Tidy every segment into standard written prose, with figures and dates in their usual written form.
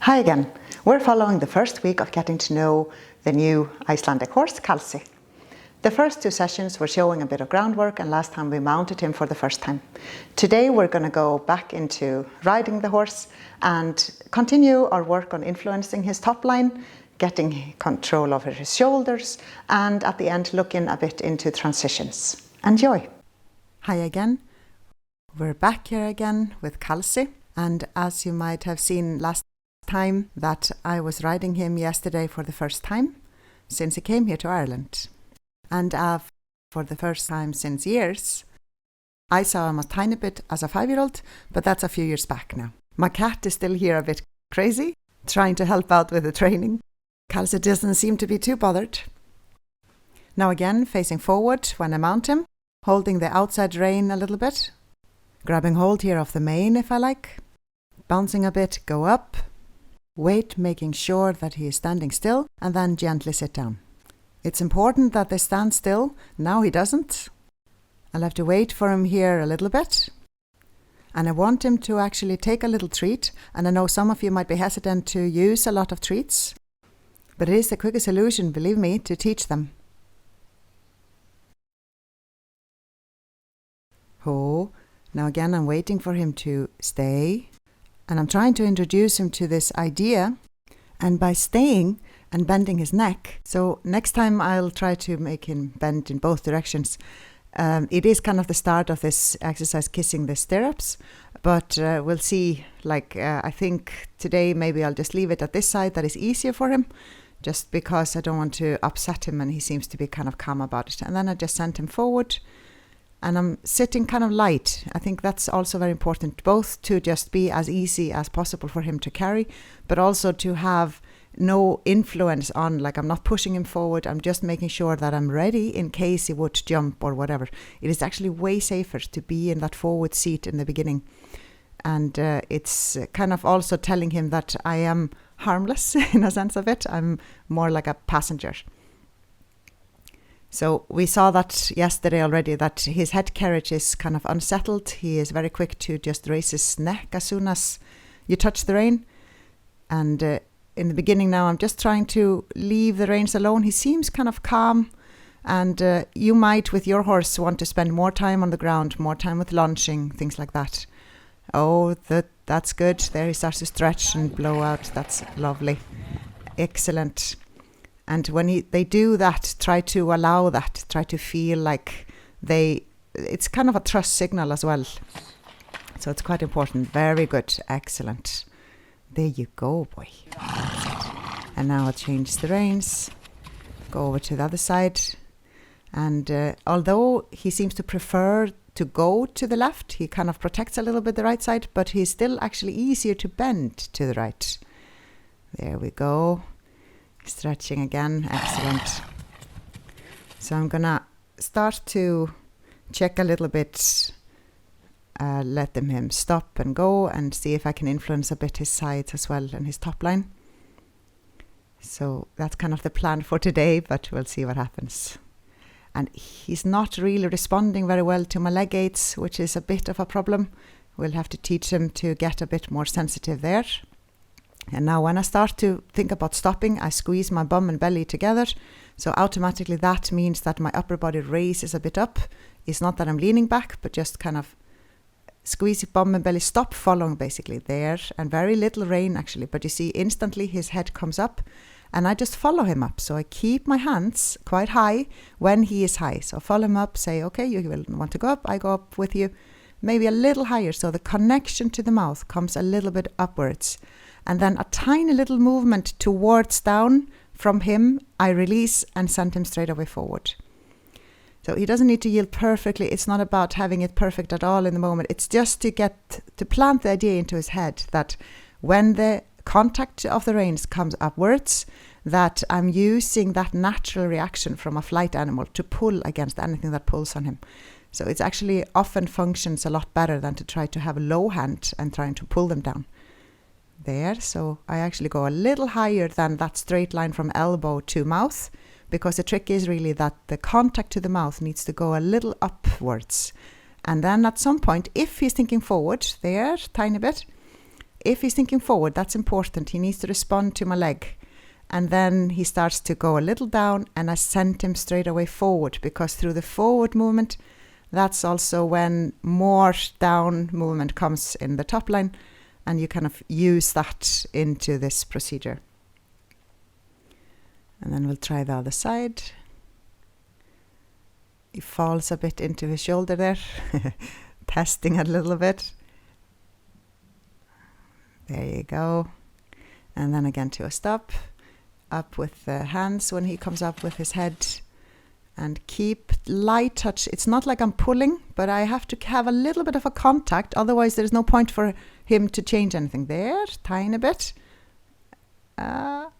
Hi again. We're following the first week of getting to know the new Icelandic horse, Kalsi. The first two sessions were showing a bit of groundwork, and last time we mounted him for the first time. Today we're going to go back into riding the horse and continue our work on influencing his top line, getting control over his shoulders, and at the end looking a bit into transitions. Enjoy! Hi again. We're back here again with Kalsi, and as you might have seen last time that I was riding him yesterday for the first time since he came here to Ireland. And for the first time since years, I saw him a tiny bit as a 5-year-old, but that's a few years back now. My cat is still here a bit crazy, trying to help out with the training. Kalsi doesn't seem to be too bothered. Now again, facing forward when I mount him, holding the outside rein a little bit, grabbing hold here of the mane if I like, bouncing a bit, go up, wait, making sure that he is standing still, and then gently sit down. It's important that they stand still. Now he doesn't. I'll have to wait for him here a little bit. And I want him to actually take a little treat. And I know some of you might be hesitant to use a lot of treats, but it is the quickest solution, believe me, to teach them. Oh, now again I'm waiting for him to stay. And I'm trying to introduce him to this idea, and by staying and bending his neck. So next time I'll try to make him bend in both directions. It is kind of the start of this exercise, kissing the stirrups, but we'll see. I think today maybe I'll just leave it at this side. That is easier for him, just because I don't want to upset him, and he seems to be kind of calm about it. And then I just send him forward. And I'm sitting kind of light. I think that's also very important, both to just be as easy as possible for him to carry, but also to have no influence on, I'm not pushing him forward. I'm just making sure that I'm ready in case he would jump or whatever. It is actually way safer to be in that forward seat in the beginning. And it's kind of also telling him that I am harmless in a sense of it. I'm more like a passenger. So we saw that yesterday already, that his head carriage is kind of unsettled. He is very quick to just raise his neck as soon as you touch the rein. And in the beginning now, I'm just trying to leave the reins alone. He seems kind of calm. And you might, with your horse, want to spend more time on the ground, more time with launching, things like that. Oh, that's good. There he starts to stretch and blow out. That's lovely. Excellent. And when they do that, try to allow that, try to feel like it's kind of a trust signal as well. So it's quite important. Very good. Excellent. There you go, boy. And now I'll change the reins, go over to the other side. And although he seems to prefer to go to the left, he kind of protects a little bit the right side, but he's still actually easier to bend to the right. There we go. Stretching again. Excellent. So I'm gonna start to check a little bit, let him stop and go, and see if I can influence a bit his sides as well and his top line. So that's kind of the plan for today, but we'll see what happens. And he's not really responding very well to my leg gates, which is a bit of a problem. We'll have to teach him to get a bit more sensitive there. And now when I start to think about stopping, I squeeze my bum and belly together. So automatically that means that my upper body raises a bit up. It's not that I'm leaning back, but just kind of squeeze bum and belly, stop following basically there. And very little rein actually. But you see instantly his head comes up and I just follow him up. So I keep my hands quite high when he is high. So I follow him up, say, okay, you will want to go up. I go up with you, maybe a little higher. So the connection to the mouth comes a little bit upwards. And then a tiny little movement towards down from him, I release and send him straight away forward. So he doesn't need to yield perfectly. It's not about having it perfect at all in the moment. It's just to plant the idea into his head that when the contact of the reins comes upwards, that I'm using that natural reaction from a flight animal to pull against anything that pulls on him. So it's actually often functions a lot better than to try to have a low hand and trying to pull them down. There, so I actually go a little higher than that straight line from elbow to mouth, because the trick is really that the contact to the mouth needs to go a little upwards. And then at some point, if he's thinking forward, there, tiny bit, if he's thinking forward, that's important. He needs to respond to my leg. And then he starts to go a little down, and I send him straight away forward, because through the forward movement, that's also when more down movement comes in the top line, and you kind of use that into this procedure. And then we'll try the other side. He falls a bit into his shoulder there, testing a little bit. There you go. And then again to a stop. Up with the hands when he comes up with his head. And keep light touch. It's not like I'm pulling, but I have to have a little bit of a contact. Otherwise, there's no point for him to change anything. There, tiny bit.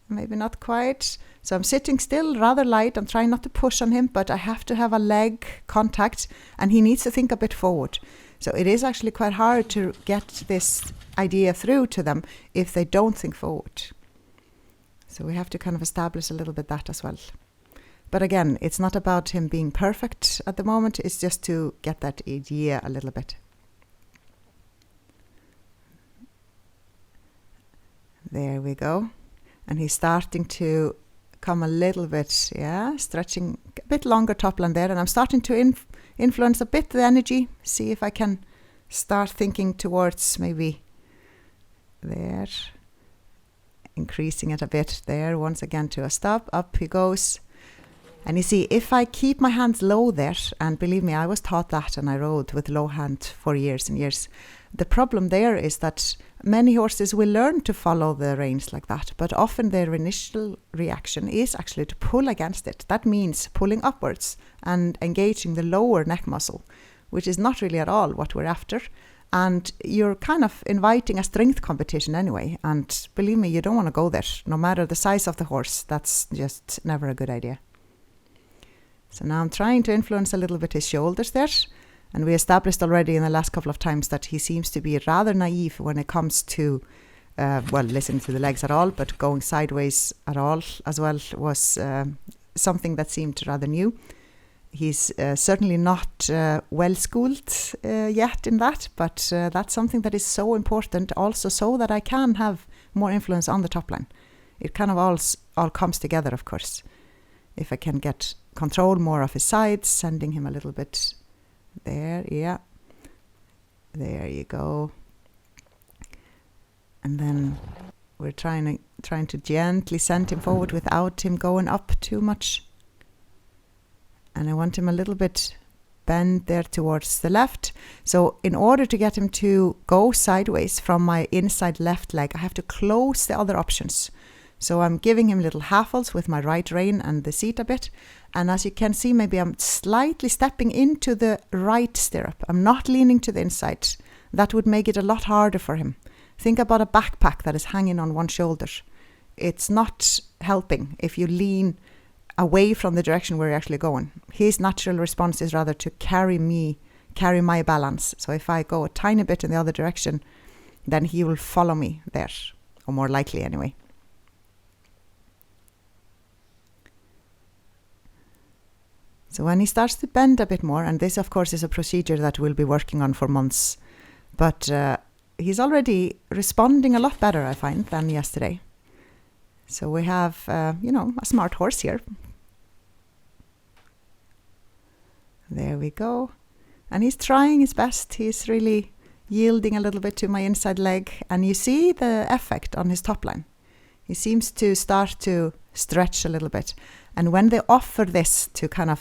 Maybe not quite. So I'm sitting still, rather light. I'm trying not to push on him, but I have to have a leg contact, and he needs to think a bit forward. So it is actually quite hard to get this idea through to them if they don't think forward. So we have to kind of establish a little bit that as well. But again, it's not about him being perfect at the moment. It's just to get that idea a little bit. There we go. And he's starting to come a little bit, stretching a bit longer top line there. And I'm starting to influence a bit the energy. See if I can start thinking towards maybe there. Increasing it a bit there. Once again to a stop. Up he goes. And you see, if I keep my hands low there, and believe me, I was taught that and I rode with low hand for years and years. The problem there is that many horses will learn to follow the reins like that, but often their initial reaction is actually to pull against it. That means pulling upwards and engaging the lower neck muscle, which is not really at all what we're after. And you're kind of inviting a strength competition anyway. And believe me, you don't want to go there. No matter the size of the horse, that's just never a good idea. So now I'm trying to influence a little bit his shoulders there. And we established already in the last couple of times that he seems to be rather naive when it comes to, listening to the legs at all, but going sideways at all as well was something that seemed rather new. He's certainly not well-schooled yet in that, but that's something that is so important also so that I can have more influence on the top line. It kind of all comes together, of course. If I can get control more of his sides, sending him a little bit there, yeah. There you go. And then we're trying to gently send him forward without him going up too much. And I want him a little bit bent there towards the left. So in order to get him to go sideways from my inside left leg, I have to close the other options. So I'm giving him little half-holds with my right rein and the seat a bit. And as you can see, maybe I'm slightly stepping into the right stirrup. I'm not leaning to the inside. That would make it a lot harder for him. Think about a backpack that is hanging on one shoulder. It's not helping if you lean away from the direction where you're actually going. His natural response is rather to carry my balance. So if I go a tiny bit in the other direction, then he will follow me there, or more likely anyway. So when he starts to bend a bit more, and this of course is a procedure that we'll be working on for months, but he's already responding a lot better, I find, than yesterday. So we have, a smart horse here. There we go. And he's trying his best. He's really yielding a little bit to my inside leg. And you see the effect on his top line. He seems to start to stretch a little bit. And when they offer this they're kind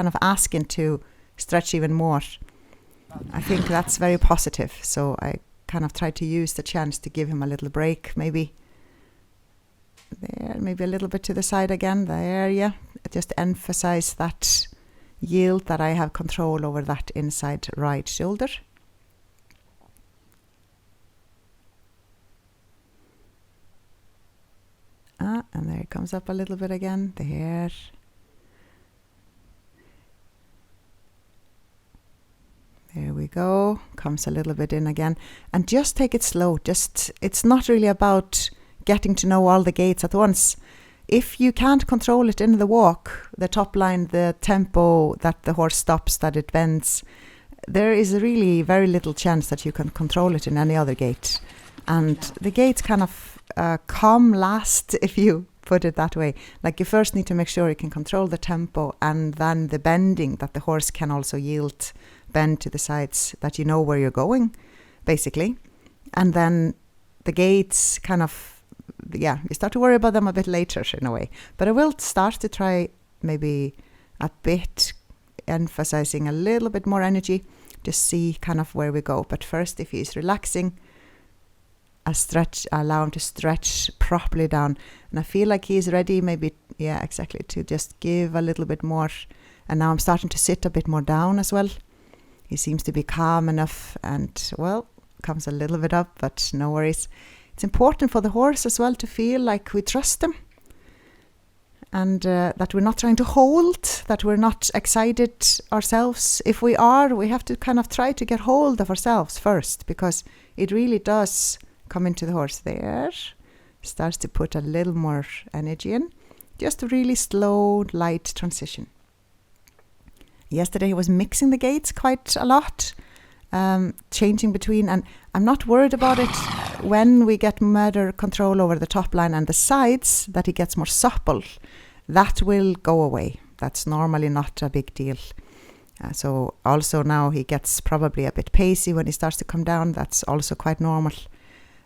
of asking to stretch even more. I think that's very positive. So I kind of try to use the chance to give him a little break, maybe. There, maybe a little bit to the side again. There, yeah. Just emphasize that yield, that I have control over that inside right shoulder. And there it comes up a little bit again. There. There we go. Comes a little bit in again. And just take it slow. It's not really about getting to know all the gaits at once. If you can't control it in the walk, the top line, the tempo that the horse stops, that it bends, there is really very little chance that you can control it in any other gait. And the gaits kind of come last, if you put it that way. Like you first need to make sure you can control the tempo, and then the bending, that the horse can also yield, bend to the sides, that you know where you're going, basically. And then the gaits kind of, you start to worry about them a bit later in a way. But I will start to try maybe a bit emphasizing a little bit more energy, just see kind of where we go. But first, if he's relaxing, allow him to stretch properly down. And I feel like he's ready, maybe, exactly, to just give a little bit more. And now I'm starting to sit a bit more down as well. He seems to be calm enough, and, well, comes a little bit up, but no worries. It's important for the horse as well to feel like we trust him, and that we're not trying to hold, that we're not excited ourselves. If we are, we have to kind of try to get hold of ourselves first, because it really does come into the horse there. Starts to put a little more energy in. Just a really slow, light transition. Yesterday he was mixing the gaits quite a lot, changing between, and I'm not worried about it when we get better control over the top line and the sides, that he gets more supple. That will go away. That's normally not a big deal. So also now he gets probably a bit pacey when he starts to come down. That's also quite normal.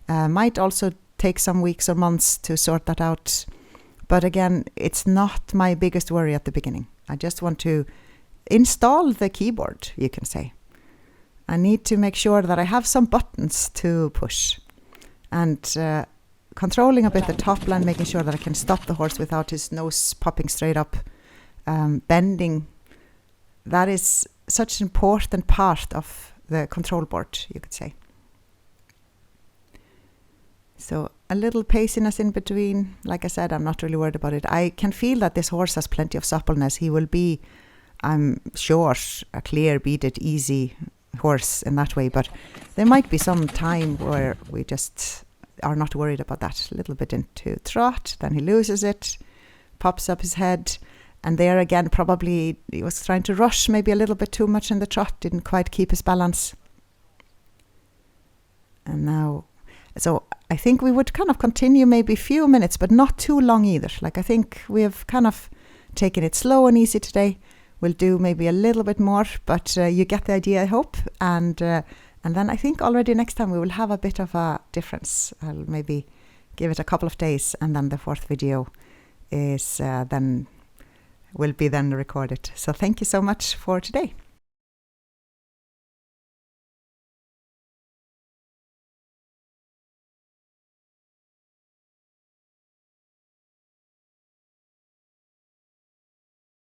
Might also take some weeks or months to sort that out. But again, it's not my biggest worry at the beginning. I just want to install the keyboard, you can say. I need to make sure that I have some buttons to push. And controlling a bit the top line, making sure that I can stop the horse without his nose popping straight up. Bending, that is such an important part of the control board, you could say. So a little paciness in between. Like I said, I'm not really worried about it. I can feel that this horse has plenty of suppleness. He will be, I'm sure, a clear, beaded, easy horse in that way. But there might be some time where we just are not worried about that. A little bit into trot, then he loses it, pops up his head. And there again, probably he was trying to rush maybe a little bit too much in the trot, didn't quite keep his balance. And now, so I think we would kind of continue maybe a few minutes, but not too long either. Like I think we have kind of taken it slow and easy today. We'll do maybe a little bit more, but you get the idea, I hope. And then I think already next time we will have a bit of a difference. I'll maybe give it a couple of days, and then the fourth video is will be then recorded. So thank you so much for today.